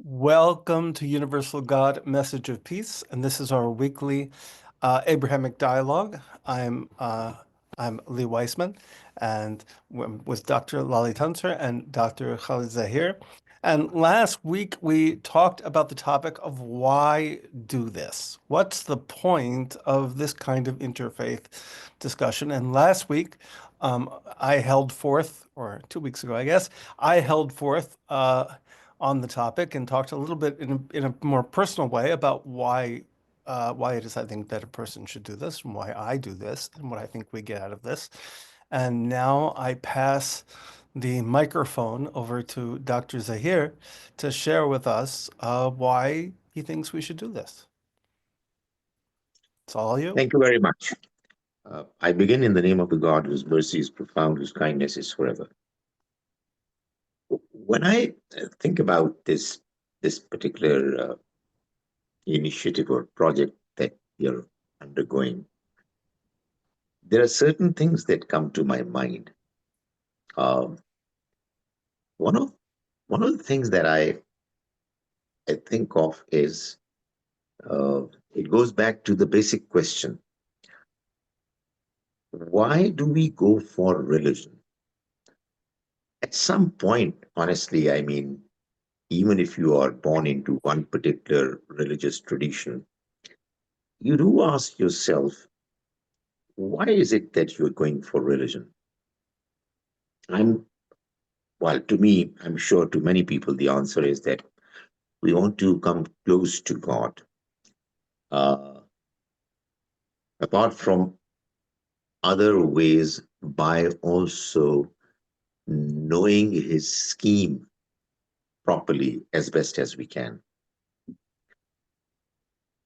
Welcome to Universal God Message of Peace, and this is our weekly Abrahamic dialogue. I'm Lee Weissman, and with Dr. Lali Tunser and Dr. Khalid Zahir. And last week we talked about the topic of why do this? What's the point of this kind of interfaith discussion? And last week I held forth, or 2 weeks ago, I guess, I held forth. On the topic and talked a little bit in a more personal way about why it is I think that a person should do this and why I do this and what I think we get out of this. And now I pass the microphone over to Dr. Zahir to share with us why he thinks we should do this. It's all you. Thank you very much. I begin in the name of the God whose mercy is profound, whose kindness is forever. When I think about this particular initiative or project that you're undergoing, there are certain things that come to my mind. Um, one of one of the things that I think of is it goes back to the basic question: why do we go for religion? At some point, honestly, I mean, even if you are born into one particular religious tradition, you do ask yourself, why is it that you're going for religion? I'm, well, to me, I'm sure to many people, the answer is that we want to come close to God. Uh, Apart from other ways, by also knowing His scheme properly as best as we can.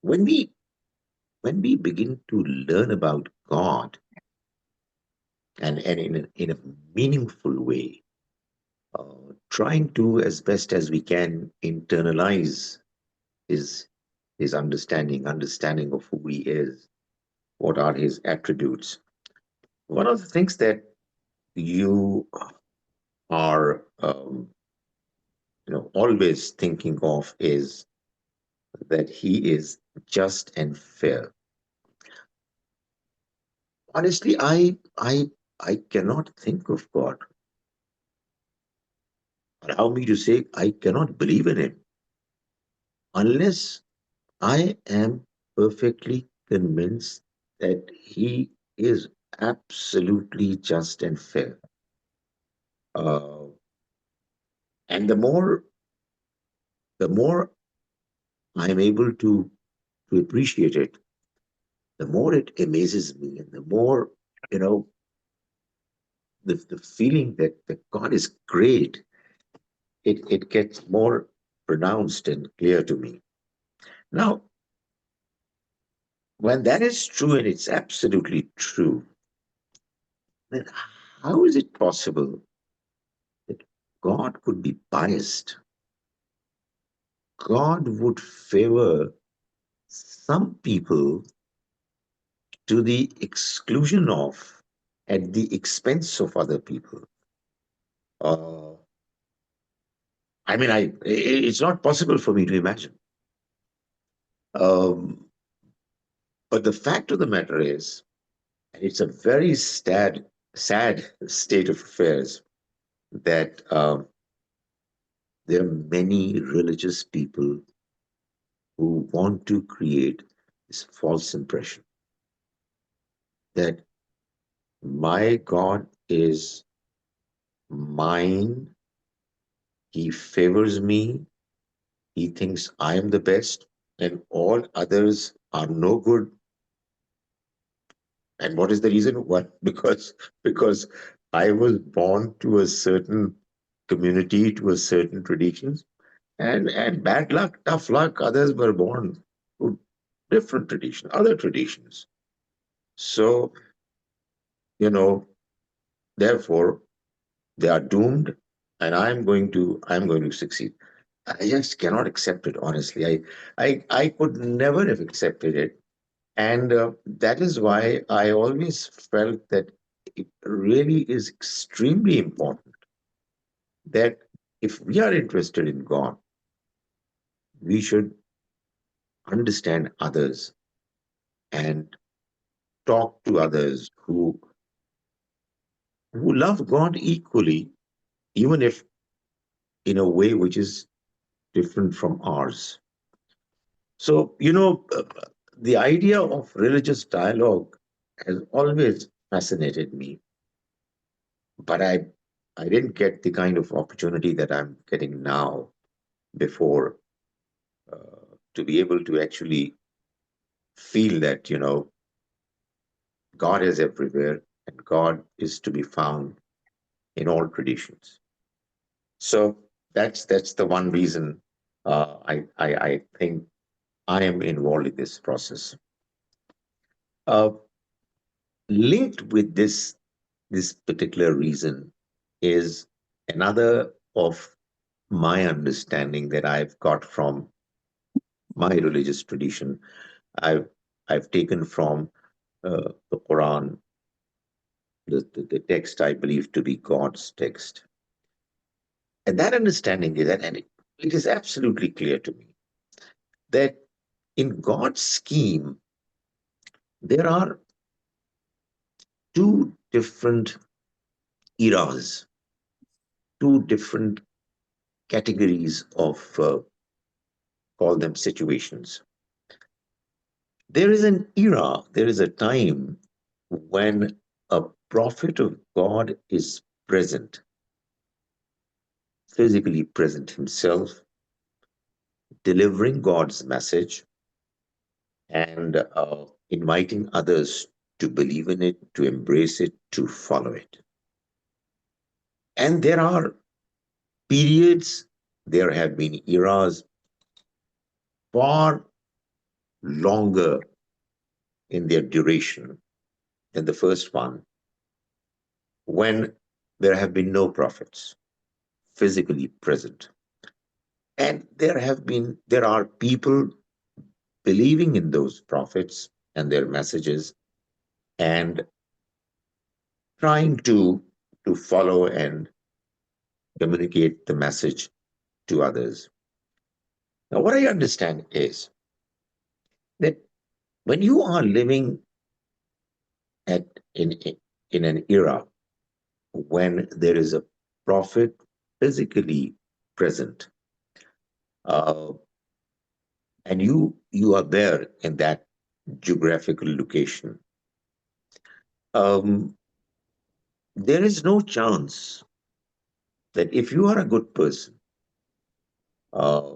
When we when we begin to learn about God and in a meaningful way, trying to, as best as we can, internalize his his understanding of who he is, what are his attributes. One of the things that you are, always thinking of is that he is just and fair. Honestly, I cannot think of God. Allow me to say, I cannot believe in him unless I am perfectly convinced that he is absolutely just and fair. Uh, and the more I'm able to appreciate it, the more it amazes me, and the more you know the feeling that God is great, it gets more pronounced and clear to me. Now, when that is true, and it's absolutely true, then how is it possible that God could be biased? God would favor some people to the exclusion of, at the expense of other people. Uh, I mean, it's not possible for me to imagine. Um, but the fact of the matter is, and it's a very sad state of affairs, that there are many religious people who want to create this false impression that my God is mine, he favors me, he thinks I am the best, and all others are no good. And what is the reason? What? Because I was born to a certain community, to a certain traditions, and bad luck, tough luck, others were born to different traditions, other traditions. So, you know, therefore they are doomed, and I'm going to succeed. I just cannot accept it, honestly. I could never have accepted it. And that is why I always felt that it really is extremely important that if we are interested in God, we should understand others and talk to others who love God equally, even if in a way which is different from ours. So, the idea of religious dialogue has always fascinated me, but I didn't get the kind of opportunity that I'm getting now before, to be able to actually feel that, God is everywhere and God is to be found in all traditions. So that's the one reason, I think I am involved in this process. Uh, Linked with this particular reason is another of my understanding that I've got from my religious tradition. I've I've taken from the Quran, the text I believe to be God's text, and that understanding is that, and it is absolutely clear to me that in God's scheme there are two different eras, two different categories of, call them situations. There is an era, there is a time when a prophet of God is present, physically present himself, delivering God's message and inviting others to believe in it, to embrace it, to follow it. And there are periods, there have been eras far longer in their duration than the first one, when there have been no prophets physically present. And there are people believing in those prophets and their messages and trying to follow and communicate the message to others. Now, what I understand is that when you are living at in an era when there is a prophet physically present, uh, and you are there in that geographical location, um, there is no chance that if you are a good person, uh,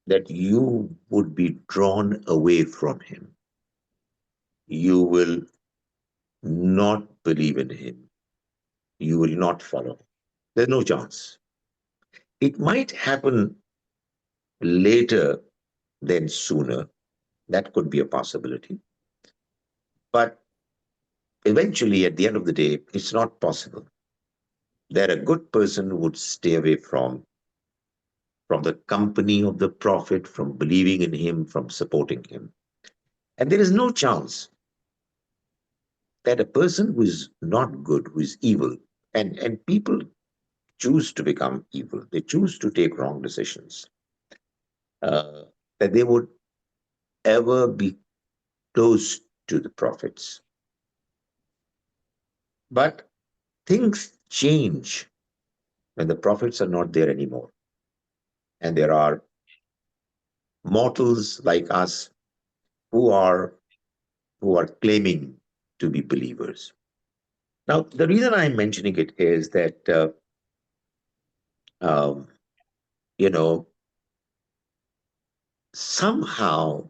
that you would be drawn away from him. You will not believe in him. You will not follow him. There's no chance. It might happen later than sooner. That could be a possibility. But eventually, at the end of the day, it's not possible that a good person would stay away from the company of the prophet, from believing in him, from supporting him. And there is no chance that a person who is not good, who is evil, and people choose to become evil, they choose to take wrong decisions, uh, that they would ever be close to the prophets. But things change when the prophets are not there anymore, and there are mortals like us who are who are claiming to be believers. Now, the reason I'm mentioning it is that, um, you know somehow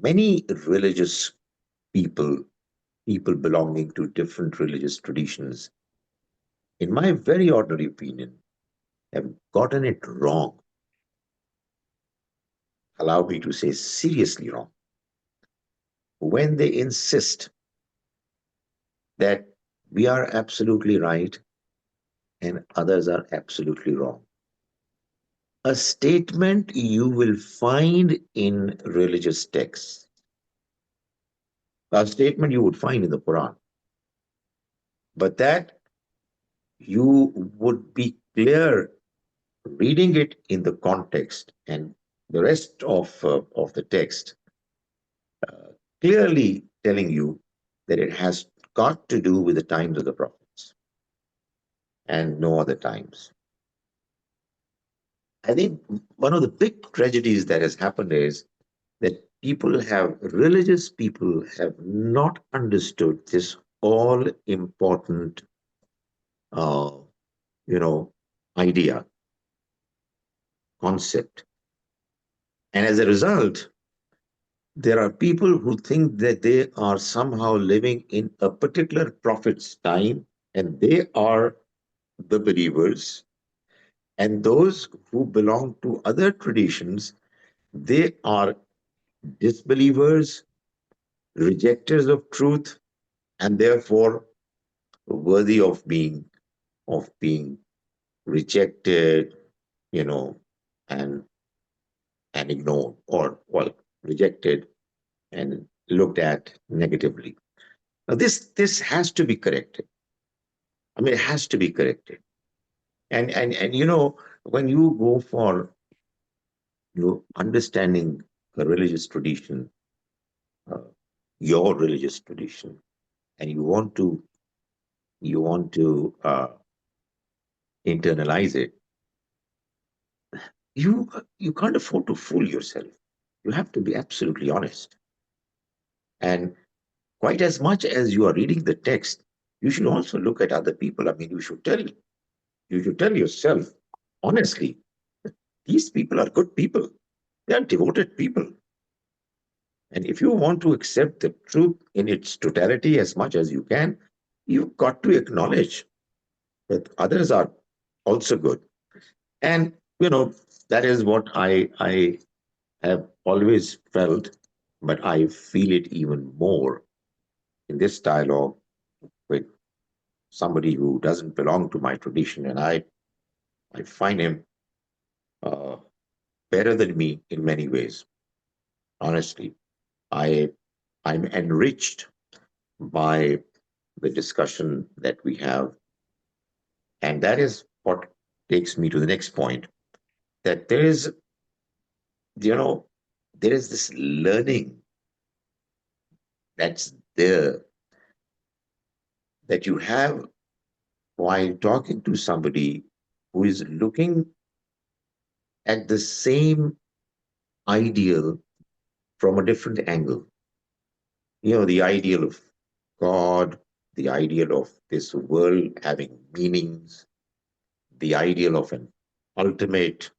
many religious people, people belonging to different religious traditions, in my very ordinary opinion, have gotten it wrong. Allow me to say seriously wrong, when they insist that we are absolutely right and others are absolutely wrong. A statement you will find in religious texts, a statement you would find in the Quran, but that you would be clear reading it in the context and the rest of the text clearly telling you that it has got to do with the times of the prophets and no other times. I think one of the big tragedies that has happened is that religious people have not understood this all important, uh, you know, idea, concept. And as a result, there are people who think that they are somehow living in a particular prophet's time and they are the believers. And those who belong to other traditions, they are disbelievers, rejectors of truth, and therefore worthy of being rejected, you know, and and ignored, or well, rejected and looked at negatively. Now this has to be corrected. I mean, it has to be corrected. And when you go for understanding a religious tradition, uh, your religious tradition, and you want to internalize it, you can't afford to fool yourself. You have to be absolutely honest. And quite as much as you are reading the text, you should also look at other people. I mean, you should tell yourself honestly, these people are good people. They are devoted people. And if you want to accept the truth in its totality as much as you can, you've got to acknowledge that others are also good. And that is what I have always felt, but I feel it even more in this dialogue with somebody who doesn't belong to my tradition, and I find him uh, better than me in many ways. Honestly, I I'm enriched by the discussion that we have, and that is what takes me to the next point. That you know, there is this learning that's there that you have while talking to somebody who is looking at the same ideal from a different angle. The ideal of God, the ideal of this world having meanings, the ideal of an ultimate,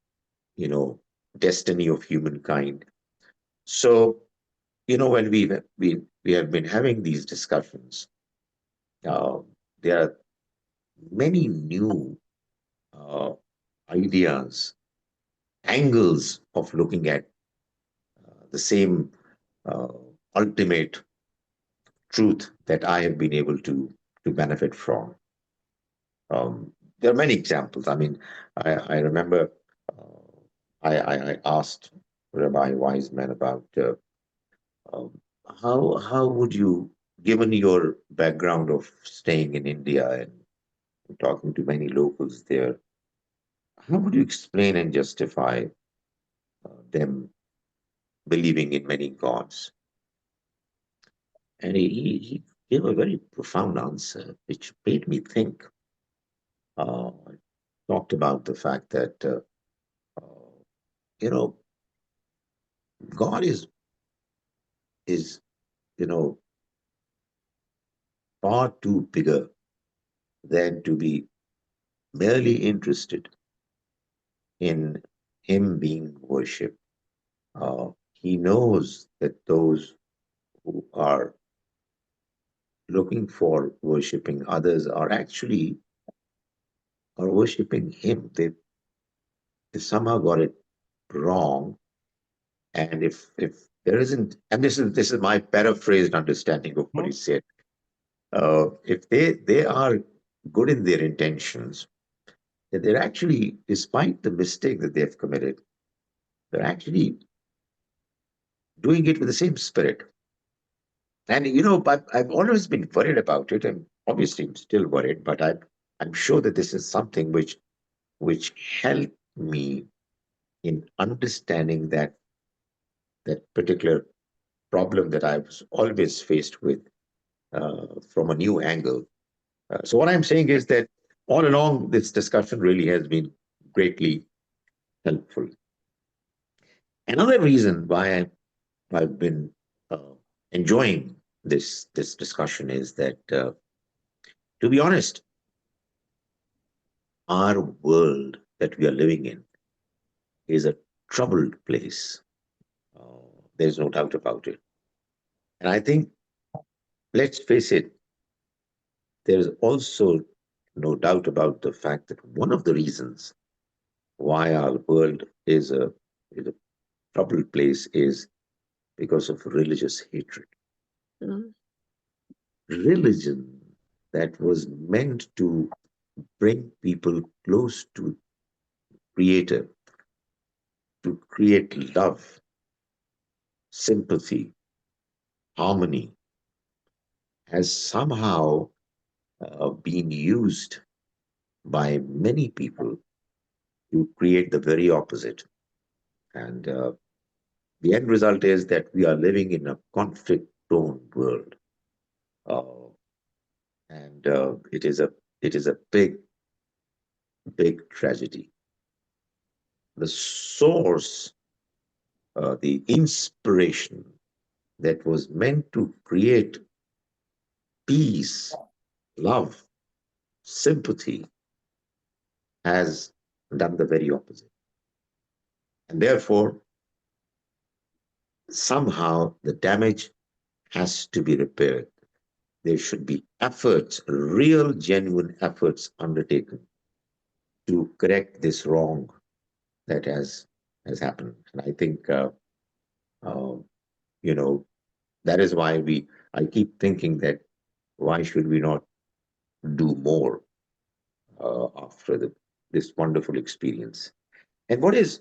you know, destiny of humankind. So, when we have been having these discussions, uh, there are many new uh, ideas, angles of looking at the same uh, ultimate truth that I have been able to benefit from. There are many examples. I mean, I remember I asked Rabbi Wiseman about um, how would you, given your background of staying in India and talking to many locals there, how would you explain and justify them believing in many gods? And he gave a very profound answer, which made me think. Talked about the fact that uh, you know God is you know far too bigger than to be merely interested in Him being worshipped. He knows that those who are looking for worshipping others are worshipping Him. They somehow got it wrong. And if there isn't, and this is my paraphrased understanding of what he Mhm. said. If they are good in their intentions, that they're actually, despite the mistake that they've committed, they're actually doing it with the same spirit. And I've always been worried about it, and obviously I'm still worried, but I'm sure that this is something which helped me in understanding that particular problem that I was always faced with from a new angle. So what I'm saying is that all along this discussion really has been greatly helpful. Another reason why I've been uh, enjoying this discussion is that, to be honest, our world that we are living in is a troubled place. There's no doubt about it. And I think, let's face it, there is also no doubt about the fact that one of the reasons why our world is a troubled place is because of religious hatred. Mm. Religion that was meant to bring people close to Creator, to create love, sympathy, harmony, has somehow been used by many people to create the very opposite. And the end result is that we are living in a conflict prone world. Uh, and it is a big tragedy. The source, the inspiration that was meant to create peace, love, sympathy, has done the very opposite. And therefore, somehow the damage has to be repaired. There should be efforts, real, genuine efforts undertaken to correct this wrong that has happened. And I think, uh, you know, that is why I keep thinking that why should we not do more after this wonderful experience? And what is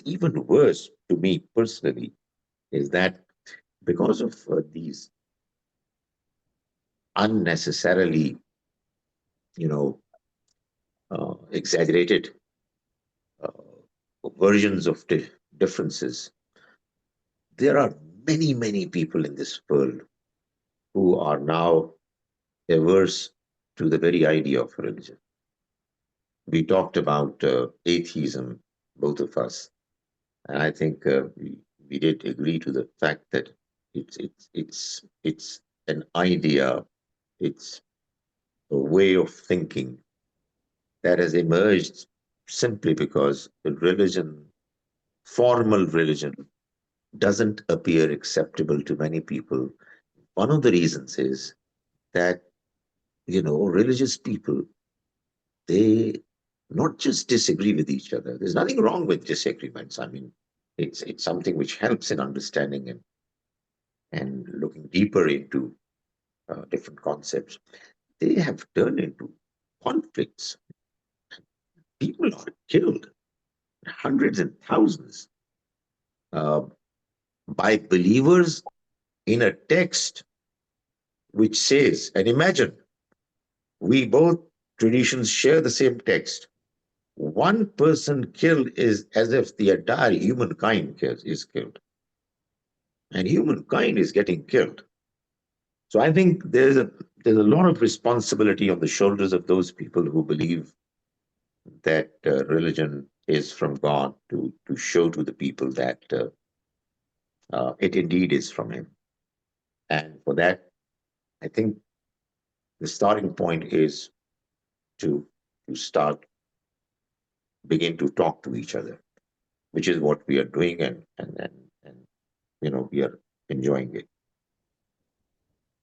even worse to me personally is that because of these unnecessarily, you know, exaggerated versions of differences, there are many people in this world who are now averse to the very idea of religion. We talked about atheism, both of us, and I think we did agree to the fact that it's an idea, it's a way of thinking that has emerged simply because religion, formal religion, doesn't appear acceptable to many people. One of the reasons is that, religious people, they not just disagree with each other. There's nothing wrong with disagreements. I mean, it's something which helps in understanding and looking deeper into different concepts. They have turned into conflicts. People are killed, hundreds and thousands, uh, by believers in a text which says, and imagine, we both traditions share the same text. One person killed is as if the entire humankind is killed, and humankind is getting killed. So I think there's a lot of responsibility on the shoulders of those people who believe that religion is from God to show to the people that it indeed is from Him. And for that, I think the starting point is to to start begin to talk to each other, which is what we are doing, and we are enjoying it.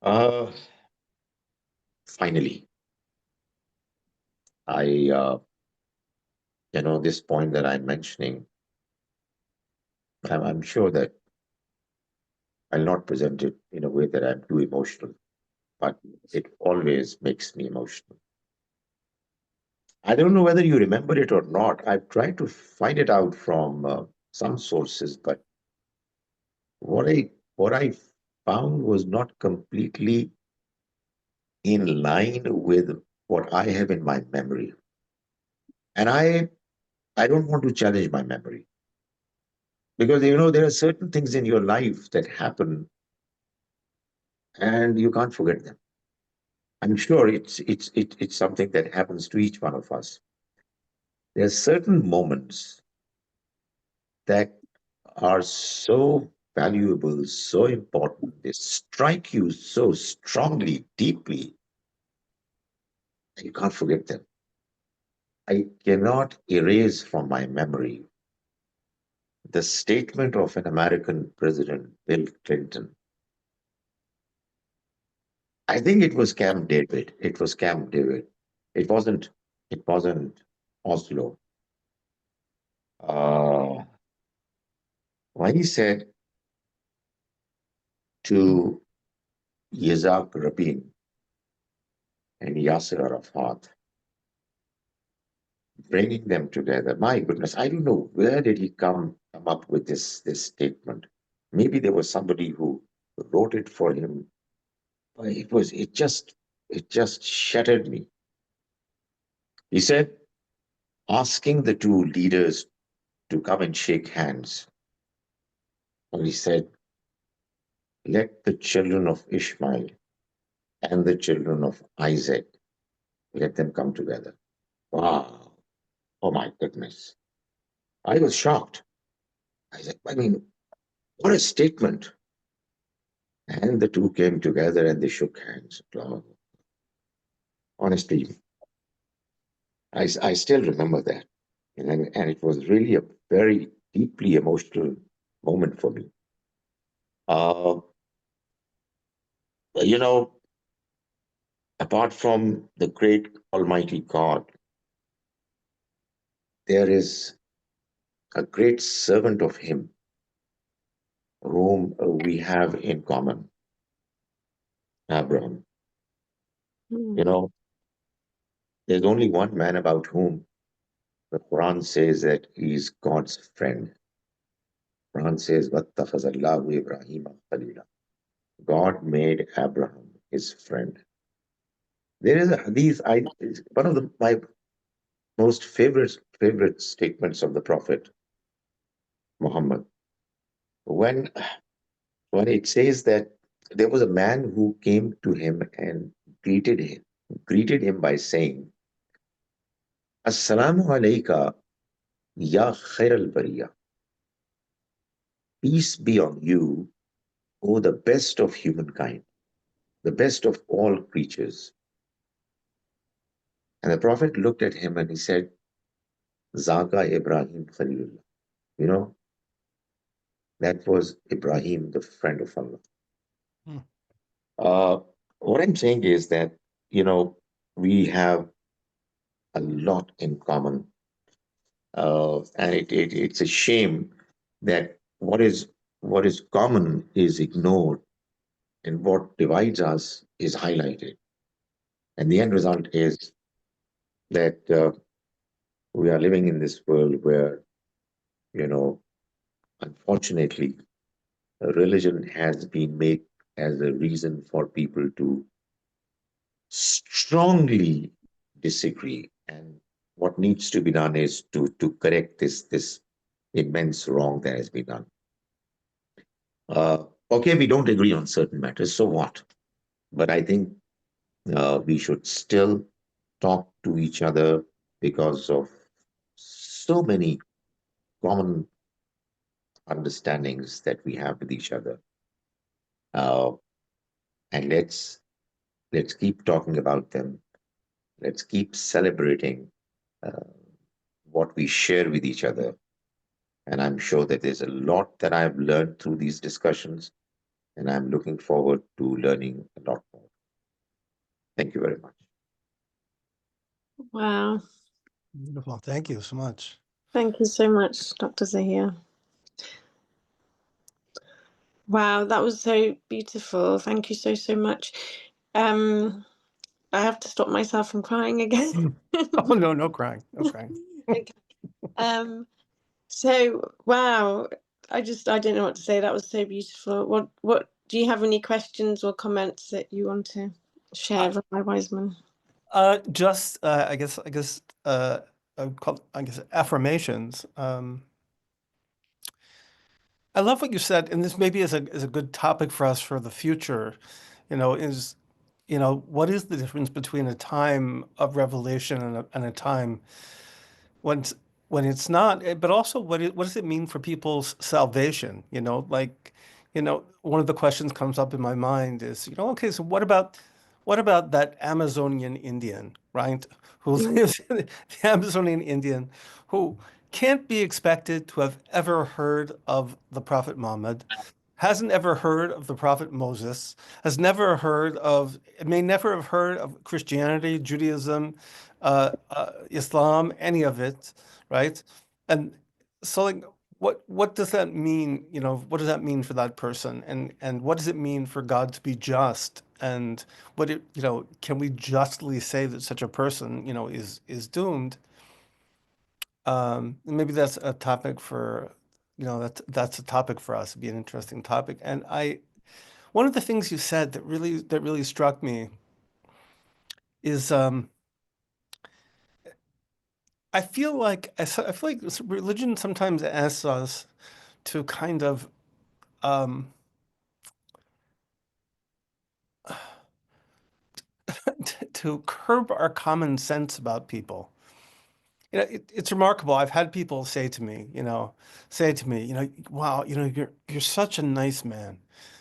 Uh, Finally, I this point that I'm mentioning, I'm sure that I'll not present it in a way that I'm too emotional, but it always makes me emotional. I don't know whether you remember it or not. I've tried to find it out from some sources, but what I found was not completely in line with what I have in my memory. And I don't want to challenge my memory. Because there are certain things in your life that happen and you can't forget them. I'm sure it's something that happens to each one of us. There are certain moments that are so valuable, so important. They strike you so strongly, deeply, that you can't forget them. I cannot erase from my memory the statement of an American president, Bill Clinton. I think it was Camp David. It was Camp David. It wasn't. It wasn't Oslo. Uh, when he said to Yitzhak Rabin and Yasser Arafat, bringing them together. My goodness, I don't know where did he come up with this statement. Maybe there was somebody who wrote it for him. But it just shattered me. He said, asking the two leaders to come and shake hands. And he said, let the children of Ishmael and the children of Isaac, let them come together. Wow. Oh my goodness. I was shocked. I mean, what a statement. And the two came together and they shook hands. Oh, honestly, I still remember that. And it was really a very deeply emotional moment for me. Uh, you know, apart from the great Almighty God, there is a great servant of Him whom we have in common, Abraham. You Mm. know, there's only one man about whom the Quran says that he's God's friend. Quran says, وَاتَّخَذَ اللَّهُ إِبْرَاهِيمَ خَلِيلًا. God made Abraham his friend. There is a hadith, it's one of my most favorite statements of the Prophet Muhammad. When when it says that there was a man who came to him and greeted him by saying, Assalamu alayka ya khair al bariya. Peace be on you, O the best of humankind, the best of all creatures. And the Prophet looked at him and he said, Zaga Ibrahim Khalilullah. You know, that was Ibrahim, the friend of Allah. Hmm. Uh, what I'm saying is that, you know, we have a lot in common. And it's a shame that what is common is ignored and what divides us is highlighted. And the end result is that we are living in this world where, you know, unfortunately, religion has been made as a reason for people to strongly disagree. And what needs to be done is to correct this immense wrong that has been done. Okay, we don't agree on certain matters, so what? But I think we should still talk to each other because of so many common understandings that we have with each other. Uh, and let's keep talking about them. Let's keep celebrating uh, what we share with each other. And I'm sure that there's a lot that I've learned through these discussions, and I'm looking forward to learning a lot more. Thank you very much. Wow. Beautiful. Thank you so much. Thank you so much, Dr. Zahir. Wow, that was so beautiful. Thank you so, so much. I have to stop myself from crying again. Oh, no, no crying. No crying. Okay. So wow, I don't know what to say. That was so beautiful. What do you have any questions or comments that you want to share, Rabbi Wiseman? Just, I would call, I guess, affirmations. I love what you said, and this maybe is a good topic for us for the future. Is what is the difference between a time of revelation and a time when it's, when it's not, but also what does it mean for people's salvation? One of the questions comes up in my mind is, okay, so what about that Amazonian Indian, right? Who Mm. lives in the Amazonian Indian who can't be expected to have ever heard of the Prophet Muhammad, hasn't ever heard of the Prophet Moses, has never heard of, may never have heard of Christianity, Judaism, Islam, any of it, right? And so, like, what does that mean? What does that mean for that person? And what does it mean for God to be just? And can we justly say that such a person, is doomed? Maybe that's a topic for, that's a topic for us. It'd be an interesting topic. And one of the things you said that really struck me is I feel like religion sometimes asks us to kind of um, to curb our common sense about people. It's remarkable. I've had people wow, you're such a nice man.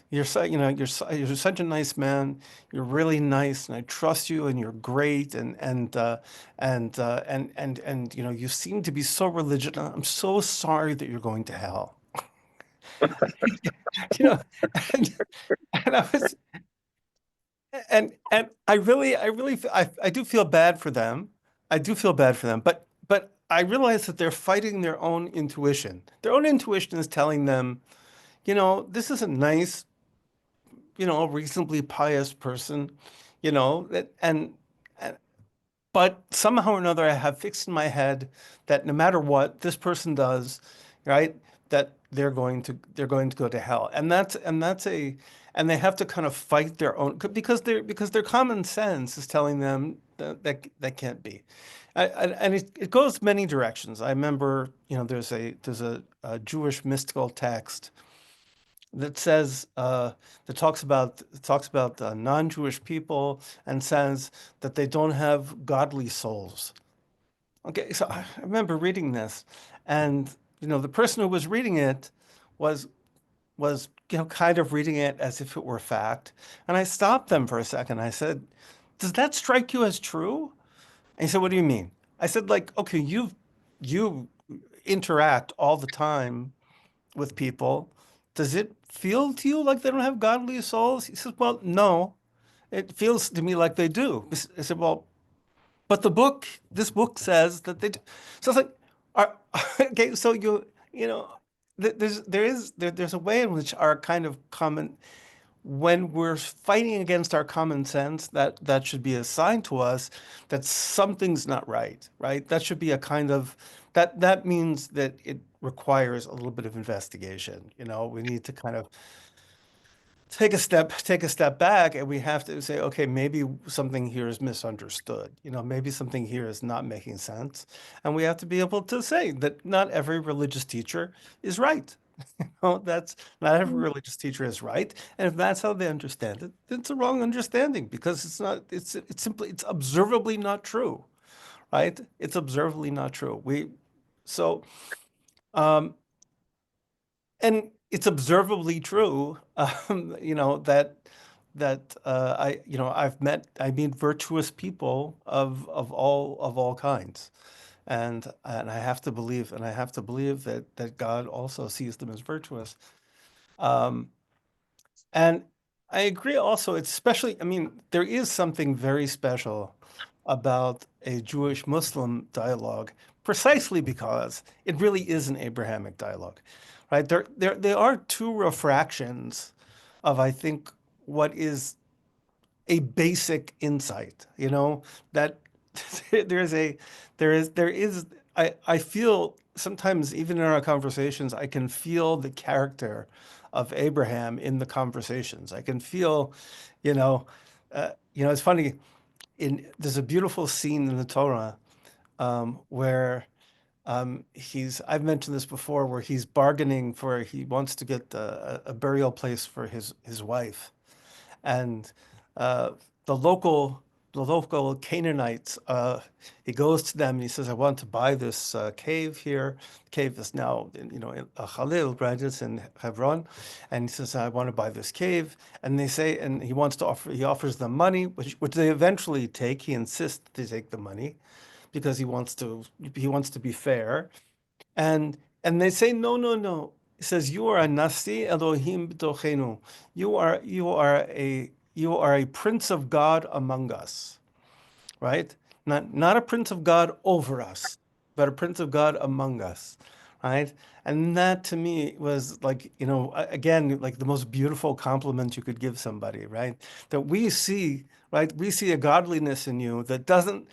You're such a nice man. You're really nice, and I trust you, and you're great, and you seem to be so religious. I'm so sorry that you're going to hell. You know, and, and I was and I do feel bad for them. I do feel bad for them, but I realize that they're fighting their own intuition. Their own intuition is telling them, this is a nice, reasonably pious person, and but somehow or another I have fixed in my head that no matter what this person does, right, that they're going to go to hell. And they have to kind of fight their own because their common sense is telling them that can't be. And it goes many directions. I remember, there's a Jewish mystical text that says that talks about non-Jewish people and says that they don't have godly souls. Okay, so I remember reading this, and the person who was reading it was was kind of reading it as if it were fact, and I stopped them for a second. I said, "Does that strike you as true?" And he said, "What do you mean?" I said, "Like, okay, you interact all the time with people. Does it feel to you like they don't have godly souls?" He says, "Well, no, it feels to me like they do." I said, "Well, but this book says that they do." So it's like, are, okay, so you know, there's a way in which our kind of common, when we're fighting against our common sense, that should be a sign to us that something's not right, right? That should be a kind of that means that it requires a little bit of investigation. We need to kind of take a step back, and we have to say, okay, maybe something here is misunderstood. Maybe something here is not making sense, and we have to be able to say that not every religious teacher is right. That's not every religious teacher is right, and if that's how they understand it, it's a wrong understanding because it's not. It's observably not true, right? It's observably not true. So. Um, And it's observably true, I meet virtuous people of all kinds, and I have to believe that God also sees them as virtuous. Um, and I agree also, it's especially, I mean, there is something very special about a Jewish-Muslim dialogue, precisely because it really is an Abrahamic dialogue, right? There are two refractions of, I think, what is a basic insight, that there's a there is I feel sometimes even in our conversations I can feel the character of Abraham in the conversations. I can feel, you know, it's funny, in there's a beautiful scene in the Torah where I've mentioned this before, where he's bargaining for, he wants to get a burial place for his wife, and uh, the local the local Canaanites, he goes to them and he says, "I want to buy this cave here. The cave is now, in Khalil, right? It's in Hebron." And he says, "I want to buy this cave." And they say, and he offers them money, which they eventually take. He insists they take the money because he wants to be fair. And they say, "No, no, no." He says, "You are a Nasi Elohim b'tochenu. You are a prince of God among us." Right? Not a prince of God over us, but a prince of God among us, right? And that to me was like, again, like the most beautiful compliment you could give somebody, right? That we see, right? We see a godliness in you that doesn't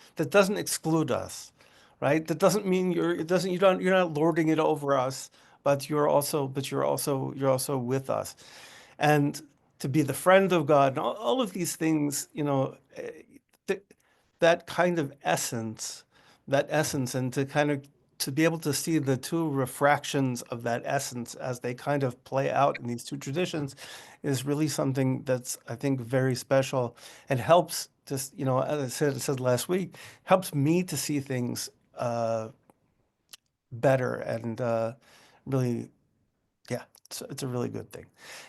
exclude us, right? That doesn't mean you're not lording it over us, but you're also with us. And to be the friend of God, and all of these things, th- that kind of essence, and to be able to see the two refractions of that essence as they kind of play out in these two traditions is really something that's, I think, very special, and helps just, as I said last week, helps me to see things better, and really, yeah, it's a really good thing.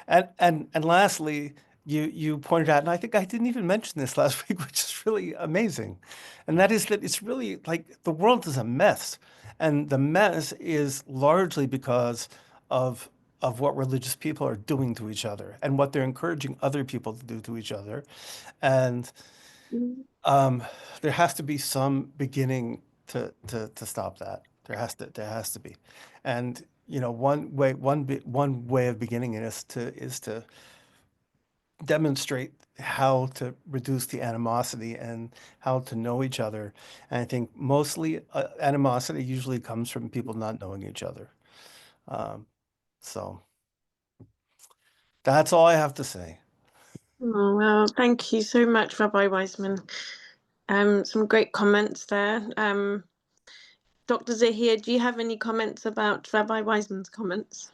And lastly, you pointed out, and I think I didn't even mention this last week, which is really amazing, and that is that it's really like the world is a mess, and the mess is largely because of of what religious people are doing to each other and what they're encouraging other people to do to each other. And Mm. um, there has to be some beginning to stop that. There has to be, and one way of beginning it is to demonstrate how to reduce the animosity and how to know each other. And I think mostly animosity usually comes from people not knowing each other. Um, so that's all I have to say. Oh, well, thank you so much, Rabbi Wiseman. Some great comments there. Dr. Zahir, do you have any comments about Rabbi Wiseman's comments?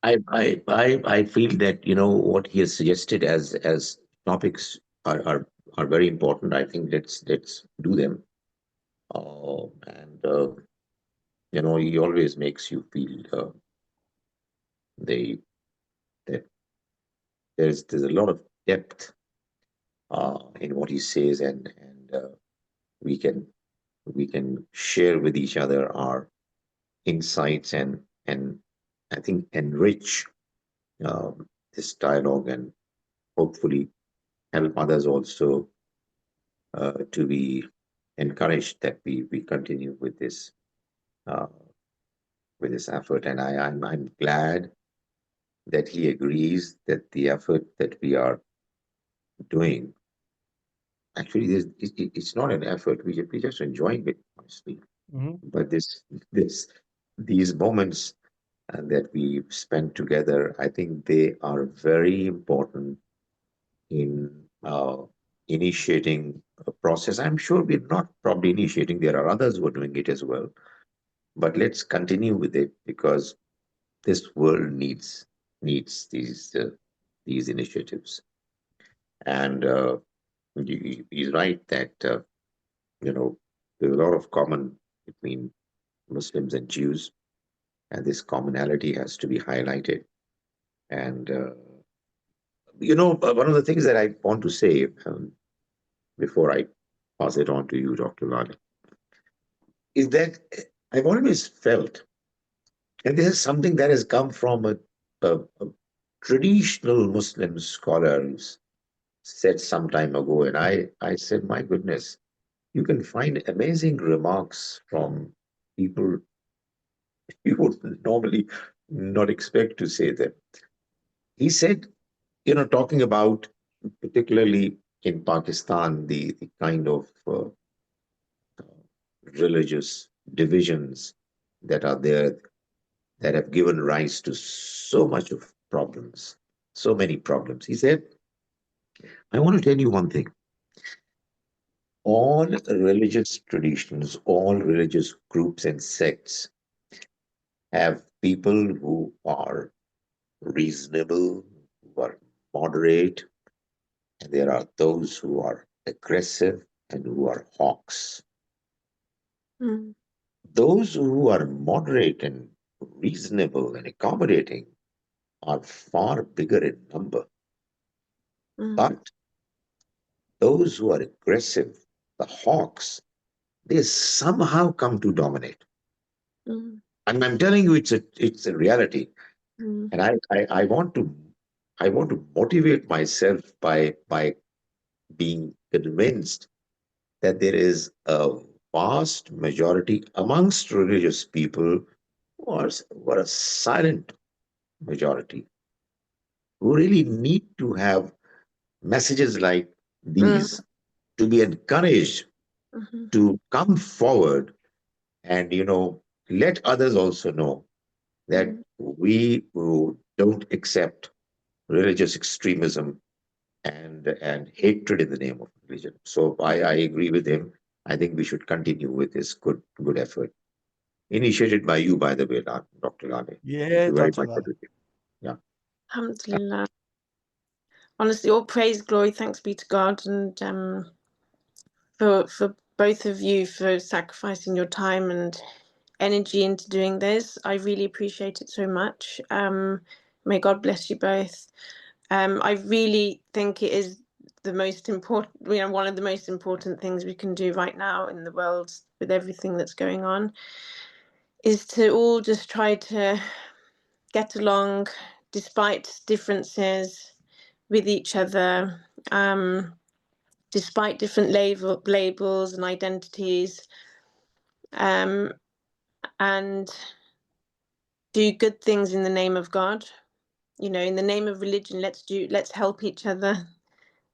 I feel that what he has suggested as topics are very important. I think let's do them. And he always makes you feel they that there's a lot of depth in what he says, and we can we can share with each other our insights, and I think enrich this dialogue, and hopefully help others also to be encouraged that we continue uh, with this effort. And I'm glad that he agrees that the effort that we are doing, actually, it's not an effort. We're just enjoying it, honestly. Mhm. But this these moments that we spend together, I think they are very important in initiating a process. I'm sure we're not probably initiating. There are others who are doing it as well. But let's continue with it, because this world needs these initiatives. And he's right that there's a lot of common between Muslims and Jews, and this commonality has to be highlighted. And one of the things that I want to say before I pass it on to you, Dr. Lal, is that I've always felt, and this is something that has come from a traditional Muslim scholars said some time ago, and I said, my goodness, you can find amazing remarks from people you would normally not expect to say them. He said, talking about particularly in Pakistan, the kind of religious divisions that are there, that have given rise to so much of problems, so many problems. He said, I want to tell you one thing. all religious traditions, all religious groups and sects have people who are reasonable, who are moderate, and there are those who are aggressive and who are hawks. Mm, Those who are moderate and reasonable and accommodating are far bigger in number. mm, But those who are aggressive, the hawks, they somehow come to dominate. mm, And I'm telling you, it's a reality. mm, And I want to motivate myself by being convinced that there is a vast majority amongst religious people who are a silent majority who really need to have messages like mm, these to be encouraged mhm, to come forward and let others also know that mm. we who don't accept religious extremism and hatred in the name of religion. So I agree with him. I think we should continue with this good effort. Initiated by you, by the way, Dr. Lale. Thank Yeah, you very Dr. much for Lal. this. Yeah. Alhamdulillah. Honestly, all praise, glory, thanks be to God, and for both of you for sacrificing your time and energy into doing this. I really appreciate it so much. May God bless you both. I really think it is the most important, one of the most important things we can do right now in the world with everything that's going on, is to all just try to get along despite differences with each other, despite different labels and identities, and do good things in the name of God. In the name of religion, let's help each other.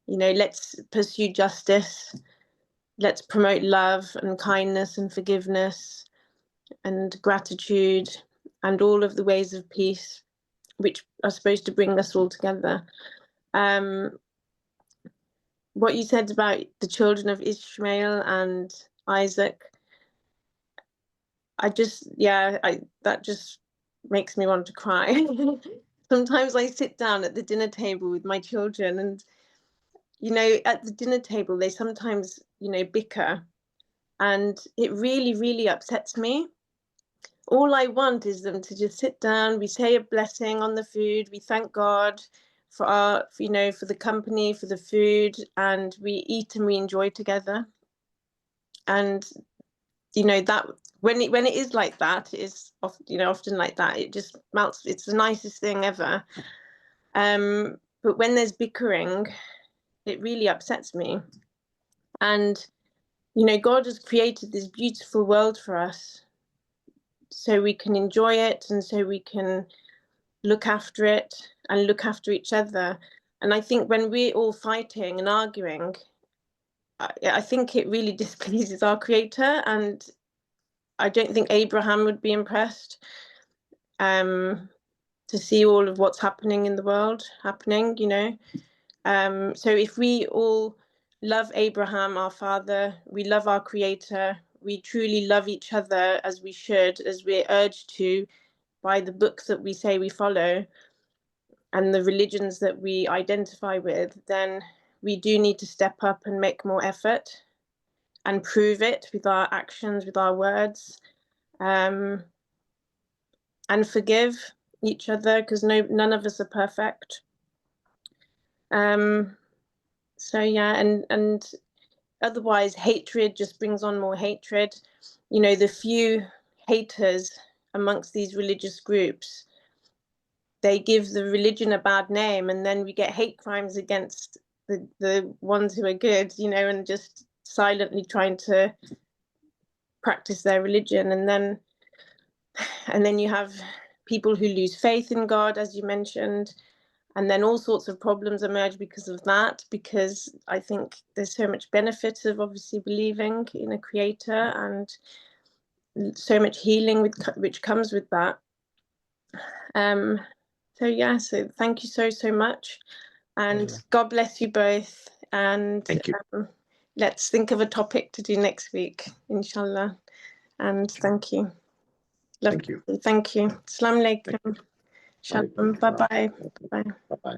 Let's pursue justice. Let's promote love and kindness and forgiveness and gratitude and all of the ways of peace which are supposed to bring us all together. What you said about the children of Ishmael and Isaac, that just makes me want to cry. Sometimes I sit down at the dinner table with my children, and at the dinner table they sometimes bicker, and it really, really upsets me. All I want is them to just sit down, we say a blessing on the food, we thank God for for the company, for the food, and we eat and we enjoy together. And that when it is like that, it is often like that. It just melts. It's the nicest thing ever. But when there's bickering, it really upsets me. And God has created this beautiful world for us, so we can enjoy it, and so we can look after it and look after each other. And I think when we're all fighting and arguing, I think it really displeases our Creator, and I don't think Abraham would be impressed to see all of what's happening in the world happening. So if we all love Abraham, our father, we love our Creator, we truly love each other as we should, as we're urged to by the books that we say we follow and the religions that we identify with, then we do need to step up and make more effort and prove it with our actions, with our words, and forgive each other, because none of us are perfect. So yeah, and otherwise hatred just brings on more hatred. The few haters amongst these religious groups, they give the religion a bad name, and then we get hate crimes against the ones who are good, and just silently trying to practice their religion. And then you have people who lose faith in God, as you mentioned, and then all sorts of problems emerge because of that, because I think there's so much benefit of obviously believing in a creator, and so much healing which comes with that. So thank you so much, and Pleasure. God bless you both, and Thank you. let's think of a topic to do next week, inshallah. And thank you. Thank you. Thank you. Assalamu alaikum. Shalom. Bye-bye. Bye. Bye-bye.